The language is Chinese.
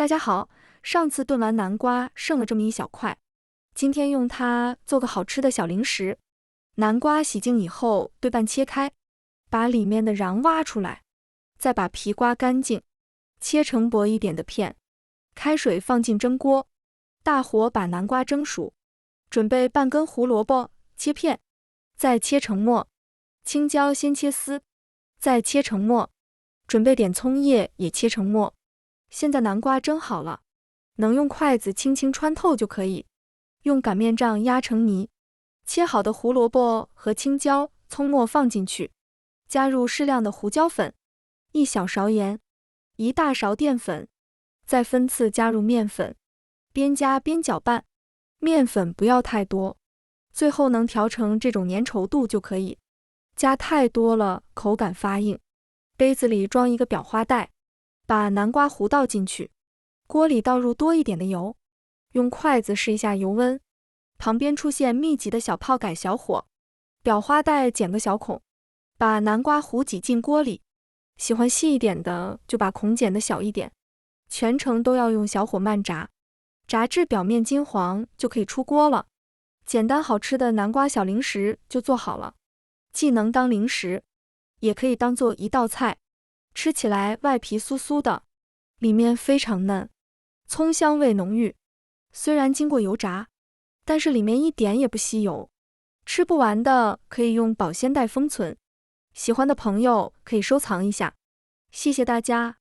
大家好，上次炖完南瓜剩了这么一小块，今天用它做个好吃的小零食。南瓜洗净以后对半切开，把里面的瓤挖出来，再把皮刮干净，切成薄一点的片。开水放进蒸锅，大火把南瓜蒸熟。准备半根胡萝卜，切片，再切成末。青椒先切丝，再切成末。准备点葱叶也切成末。现在南瓜蒸好了，能用筷子轻轻穿透就可以。用擀面杖压成泥。切好的胡萝卜和青椒、葱末放进去，加入适量的胡椒粉、1小勺盐、1大勺淀粉，再分次加入面粉，边加边搅拌。面粉不要太多，最后能调成这种粘稠度就可以。加太多了，口感发硬。杯子里装一个裱花袋，把南瓜糊倒进去，锅里倒入多一点的油，用筷子试一下油温，旁边出现密集的小泡改小火，裱花袋剪个小孔，把南瓜糊挤进锅里，喜欢细一点的就把孔剪得小一点，全程都要用小火慢炸，炸至表面金黄就可以出锅了。简单好吃的南瓜小零食就做好了，既能当零食，也可以当做一道菜，吃起来外皮酥酥的，里面非常嫩，葱香味浓郁。虽然经过油炸，但是里面一点也不吸油，吃不完的可以用保鲜袋封存，喜欢的朋友可以收藏一下。谢谢大家。